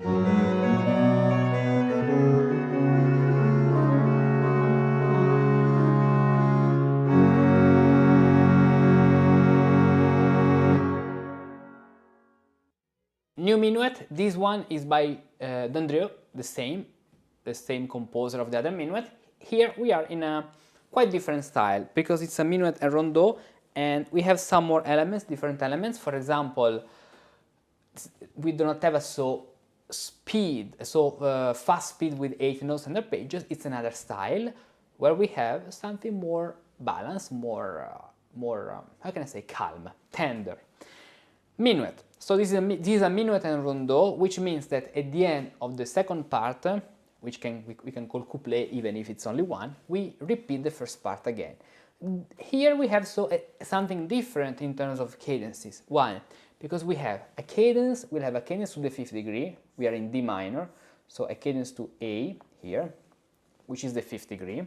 New minuet, this one is by Dandrieu, the same composer of the other minuet. Here we are in a quite different style because it's a minuet and rondeau, and we have some more elements, different elements. For example, we do not have a so fast speed with 8 notes and arpeggios. It's another style where we have something more balanced, more how can I say, calm, tender. Minuet. So this is a minuet and rondeau, which means that at the end of the second part, which we can call couplet even if it's only one, we repeat the first part again. Here we have something different in terms of cadences. Why? Because we have a cadence, we'll have a cadence to the 5th degree, we are in D minor, so a cadence to A here, which is the 5th degree,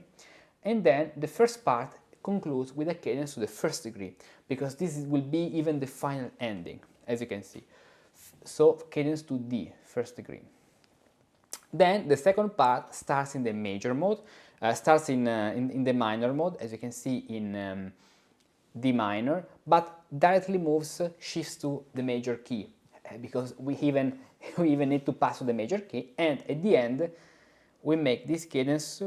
and then the first part concludes with a cadence to the 1st degree, because this will be even the final ending, as you can see. So cadence to D, 1st degree. Then the second part starts in the major mode, starts in the minor mode, as you can see in D minor, but directly shifts to the major key, because we even need to pass to the major key, and at the end we make this cadence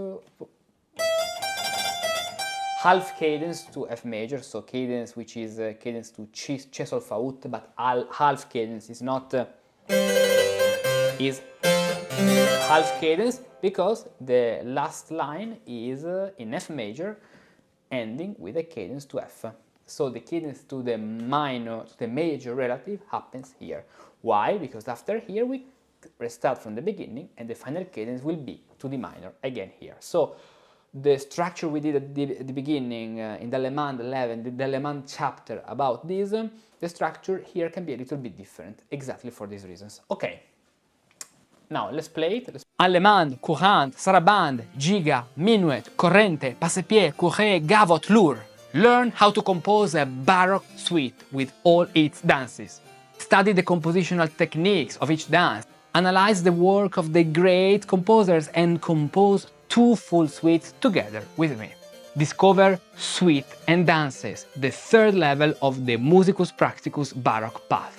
half cadence to F major, so cadence which is cadence to Ch sol fa ut, but half cadence is not is half cadence because the last line is in F major, ending with a cadence to F. So the cadence to the major relative happens here. Why? Because after here we restart from the beginning and the final cadence will be to the minor again here. So the structure we did at the beginning in the Allemande 11, the Allemande chapter about this, the structure here can be a little bit different, exactly for these reasons. Okay, now let's play it. Allemande, courante, sarabande, giga, minuet, corrente, passepied, courret, gavotte, lourd. Learn how to compose a Baroque suite with all its dances. Study the compositional techniques of each dance. Analyze the work of the great composers and compose 2 full suites together with me. Discover Suite and Dances, the 3rd level of the Musicus Practicus Baroque Path.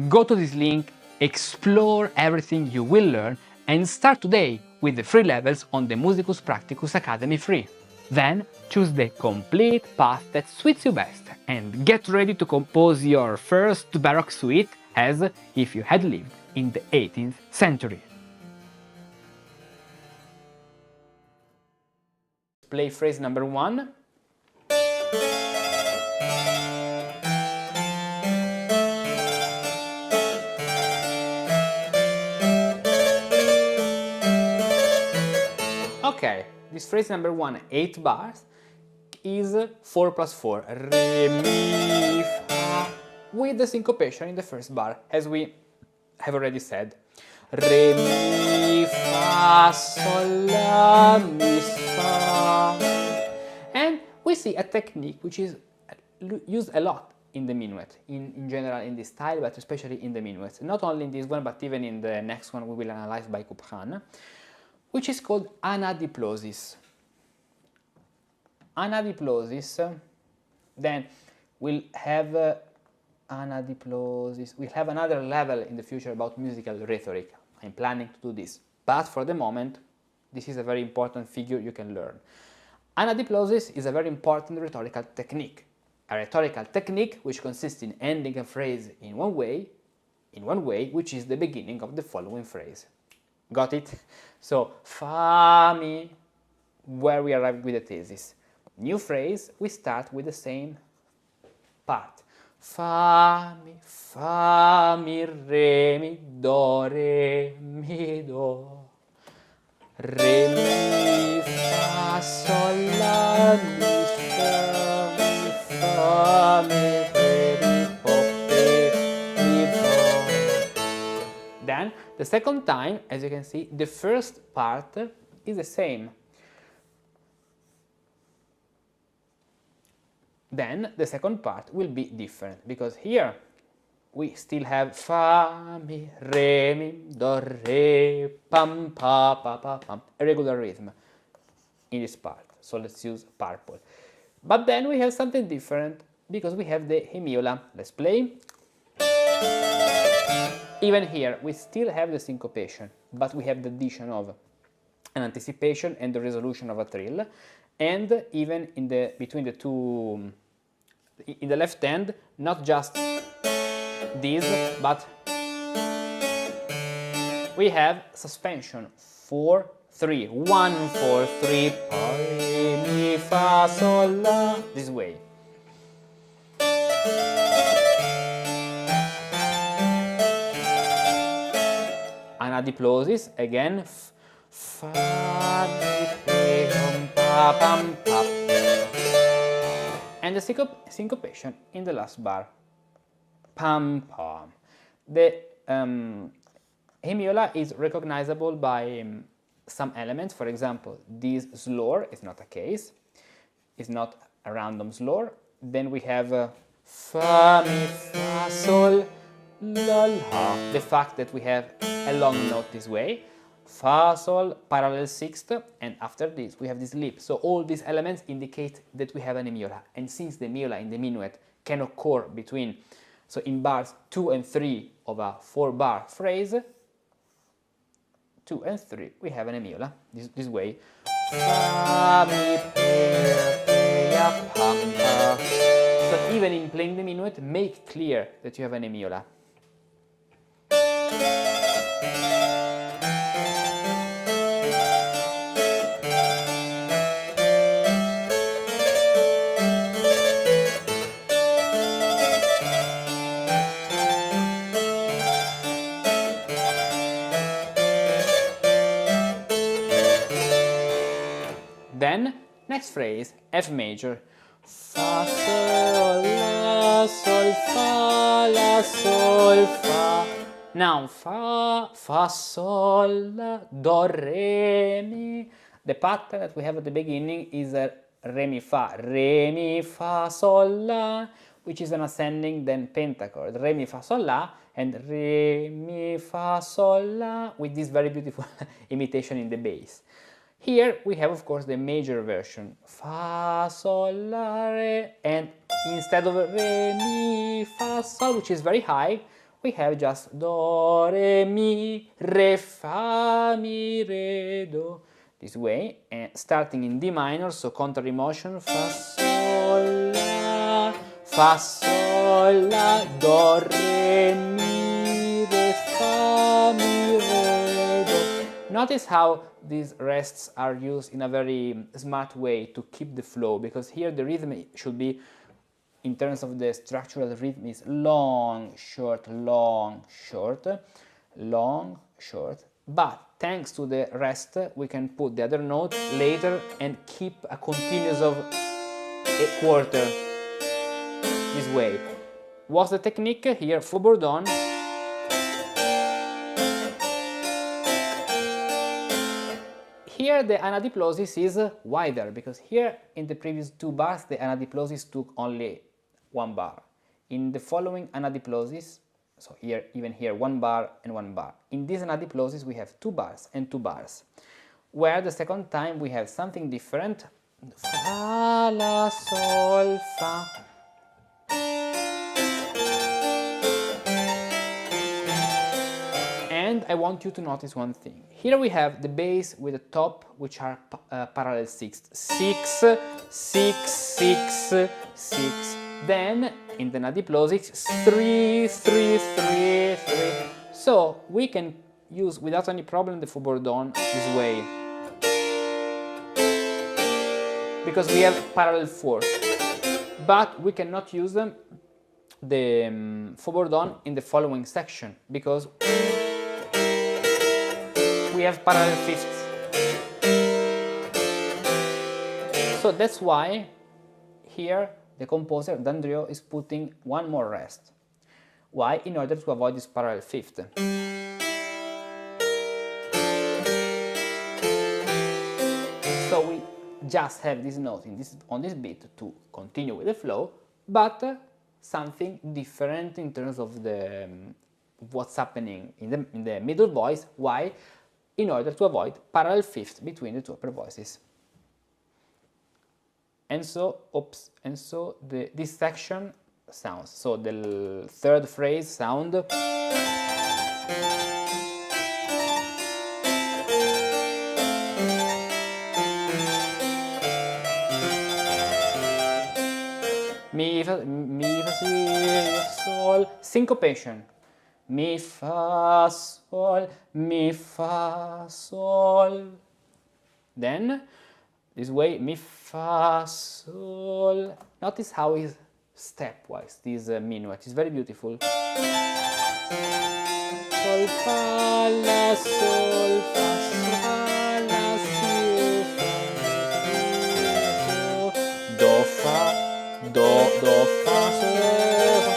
Go to this link, explore everything you will learn, and start today with the free levels on the Musicus Practicus Academy free. Then choose the complete path that suits you best and get ready to compose your first Baroque suite as if you had lived in the 18th century. Play phrase number 1. Okay, this phrase number 1, 8 bars, is 4 plus 4, re, mi, fa, with the syncopation in the first bar, as we have already said. Re, mi, fa, sol, la, mi, fa. And we see a technique which is used a lot in the minuet, in general in this style, but especially in the minuets. Not only in this one, but even in the next one we will analyze by Couperin, which is called Anadiplosis. Anadiplosis, then we'll have Anadiplosis. We'll have another level in the future about musical rhetoric. I'm planning to do this. But for the moment, this is a very important figure you can learn. Anadiplosis is a very important rhetorical technique. A rhetorical technique which consists in ending a phrase in one way, which is the beginning of the following phrase. Got it? So, fa, mi, where we arrive with the thesis. New phrase, we start with the same part. Fa, mi, re, mi, do, re, mi, fa, sol, la, mi, fa, mi, re, mi, ho, mi, do. Then, the second time, as you can see, the first part is the same. Then the second part will be different, because here we still have fa, mi, re, mi, do, re, pam, pa, pa, pa, pam, a regular rhythm in this part. So let's use purple. But then we have something different because we have the hemiola. Let's play. Even here we still have the syncopation, but we have the addition of an anticipation and the resolution of a trill, and even in the between the two, in the left hand, not just this, but we have suspension 4 3 1 4 3 pa, re, mi, fa, sol, la, this way. Anadiplosis again, fa, mi, re, pa, pam, pa, and the syncopation in the last bar, pam, pam. The hemiola is recognizable by some elements. For example, this slur is not a case, it's not a random slur. Then we have fa, mi, fa, sol, la, la. The fact that we have a long note this way, fa, sol, parallel sixth, and after this we have this lip. So all these elements indicate that we have an hemiola. And since the hemiola in the minuet can occur between, so in bars 2 and 3 of a 4-bar phrase, 2 and 3, we have an hemiola, this way. Fa, mi, pe, ya, pam, pa. So even in playing the minuet, make clear that you have an hemiola. Then, next phrase, F major. Fa, sol, la, sol, fa, la, sol, fa. Now, fa, fa, sol, la, do, re, mi. The pattern that we have at the beginning is a re, mi, fa, sol, la, which is an ascending, then pentachord. Re, mi, fa, sol, la, and re, mi, fa, sol, la, with this very beautiful imitation in the bass. Here we have, of course, the major version, fa, sol, la, re, and instead of re, mi, fa, sol, which is very high, we have just do, re, mi, re, fa, mi, re, do, this way, and starting in D minor, so contrary motion, fa, sol, la, do, re, mi, re, fa, mi, re, do. Notice how these rests are used in a very smart way to keep the flow, because here the rhythm should be, in terms of the structural rhythm, is long, short, long, short, long, short. But thanks to the rest, we can put the other note later and keep a continuous of a quarter, this way. What's the technique? Here, faux bourdon. Here the anadiplosis is wider, because here in the previous 2 bars the anadiplosis took only 1 bar. In the following anadiplosis, so here, even here, 1 bar and 1 bar. In this anadiplosis we have 2 bars and 2 bars, where the second time we have something different. Fa, la, sol, fa. And I want you to notice one thing. Here we have the bass with the top, which are parallel sixths. 6, 6, 6, 6. Then, in the anadiplosis, 3, 3, 3, 3. So, we can use, without any problem, the faux bourdon this way, because we have parallel fourths. But we cannot use them, the faux bourdon, in the following section, because we have parallel fifths. So that's why here the composer Dandrieu is putting 1 more rest. Why? In order to avoid this parallel fifth. So we just have this note in this, on this beat to continue with the flow, but something different in terms of the what's happening in the middle voice. Why? In order to avoid parallel fifths between the two upper voices. And so, this section sounds. So the third phrase sound. Mi, fa, si, sol, syncopation. Mi, fa, sol, mi, fa, sol. Then, this way, mi, fa, sol. Notice how it's stepwise, this minuet. It's very beautiful. Sol, fa, la, sol, fa, sol, la, si, fa, do, fa. Do, fa, sol,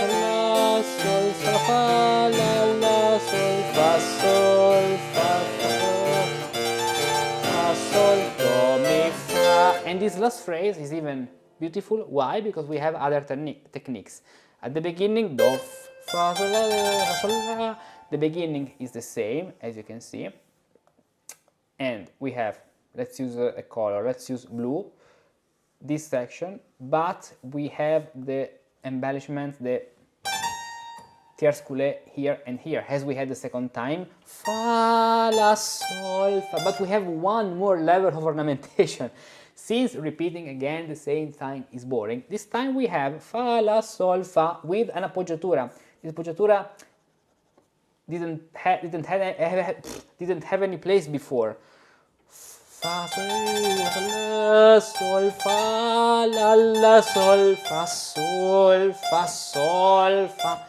la, sol, fa, la, la, sol, fa, sol, fa, sol, do, mi, fa. And this last phrase is even beautiful. Why? Because we have other techniques. At the beginning, do, fa, sol, la. The beginning is the same, as you can see. And we have, let's use a color, let's use blue. This section, but we have the embellishment, the tierce here and here, as we had the second time. Fa, la, sol, fa. But we have one more level of ornamentation. Since repeating again the same time is boring, this time we have fa, la, sol, fa with an appoggiatura. This appoggiatura didn't have any place before. Fa, sol, la, sol, fa, la, sol, fa, sol, fa, sol, fa.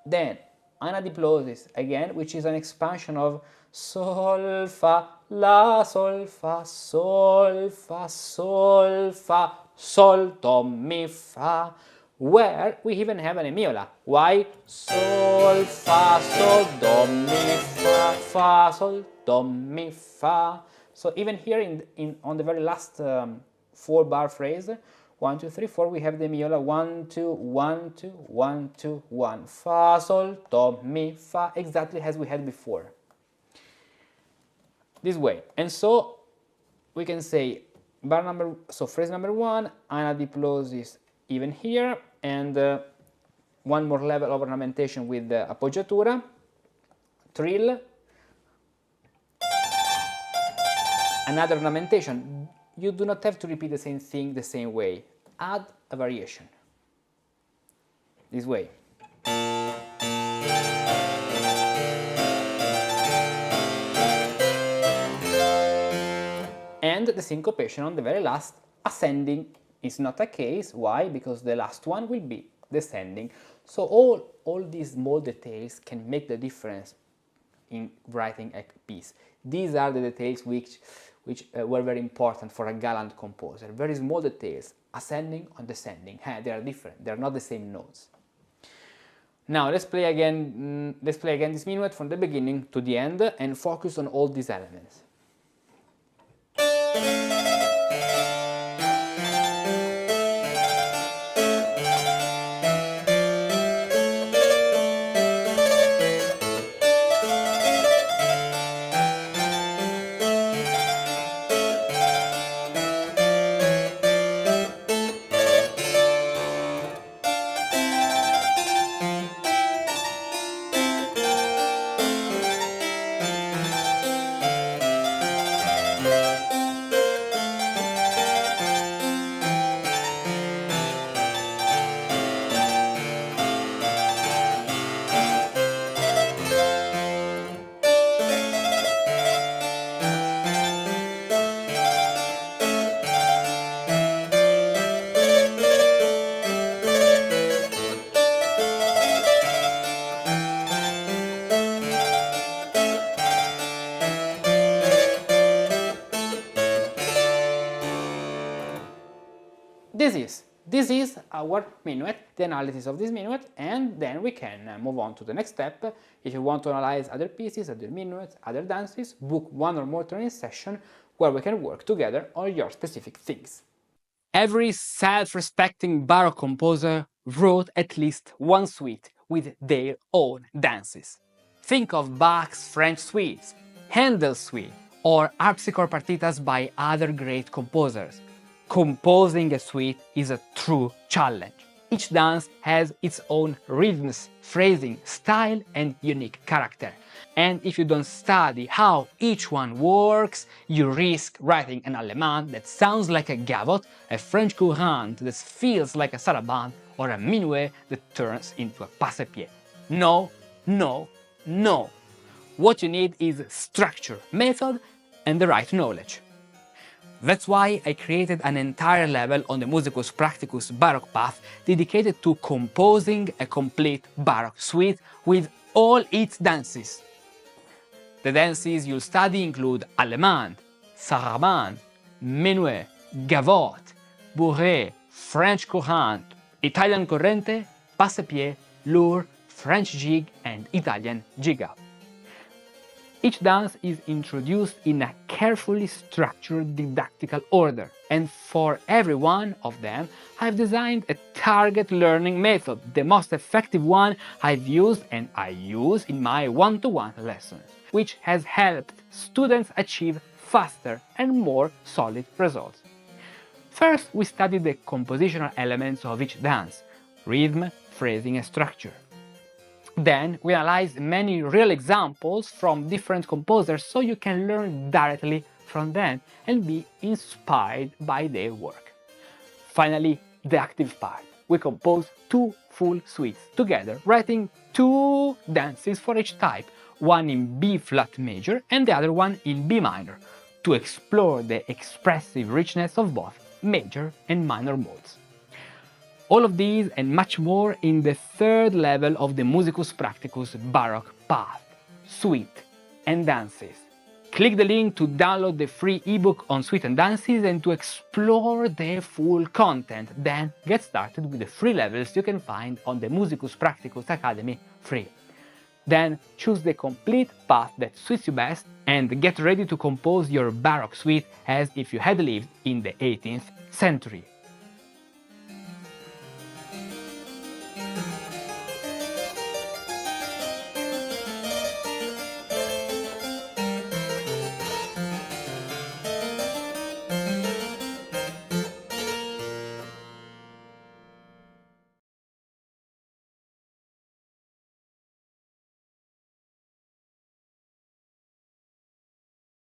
Then, Anadiplosis, again, which is an expansion of sol, fa, la, sol, fa, sol, fa, sol, fa, sol, do, mi, fa, where we even have an emiola. Why? Sol, fa, sol, do, mi, fa, sol, do, mi, fa. So even here on the very last 4-bar phrase, 1, 2, 3, 4, we have the miola 1, 2, 1, 2, 1, 2, 1. Fa, sol, do, mi, fa, exactly as we had before. This way. And so we can say phrase number 1, Anadiplosis even here, and one more level of ornamentation with the appoggiatura, trill. Another ornamentation. You do not have to repeat the same thing the same way. Add a variation. This way. And the syncopation on the very last, ascending, is not a case. Why? Because the last one will be descending. So all these small details can make the difference in writing a piece. These are the details which were very important for a gallant composer. Very small details, ascending and descending. They are different. They are not the same notes. Now let's play again. This minuet from the beginning to the end and focus on all these elements. This is our minuet, the analysis of this minuet, and then we can move on to the next step. If you want to analyze other pieces, other minuets, other dances, book one or more training session where we can work together on your specific things. Every self-respecting Baroque composer wrote at least one suite with their own dances. Think of Bach's French suites, Handel's suite, or harpsichord partitas by other great composers. Composing a suite is a true challenge. Each dance has its own rhythms, phrasing, style, and unique character. And if you don't study how each one works, you risk writing an allemand that sounds like a gavotte, a French courant that feels like a sarabande, or a minuet that turns into a passepied. No, no, no! What you need is structure, method, and the right knowledge. That's why I created an entire level on the Musicus Practicus Baroque Path dedicated to composing a complete Baroque suite with all its dances. The dances you'll study include allemande, sarabande, menuet, gavotte, bourrée, French courant, Italian corrente, passepied, lourd, French jig, and Italian giga. Each dance is introduced in a carefully structured didactical order, and for every one of them I've designed a target learning method, the most effective one I've used and I use in my one-to-one lessons, which has helped students achieve faster and more solid results. First, we studied the compositional elements of each dance, rhythm, phrasing, and structure. Then we analyze many real examples from different composers so you can learn directly from them and be inspired by their work. Finally, the active part. We compose 2 full suites together, writing 2 dances for each type, one in B flat major and the other one in B minor, to explore the expressive richness of both major and minor modes. All of these and much more in the 3rd level of the Musicus Practicus Baroque Path, Suite and Dances. Click the link to download the free ebook on Suite and Dances and to explore the full content. Then get started with the free levels you can find on the Musicus Practicus Academy free. Then choose the complete path that suits you best and get ready to compose your Baroque suite as if you had lived in the 18th century.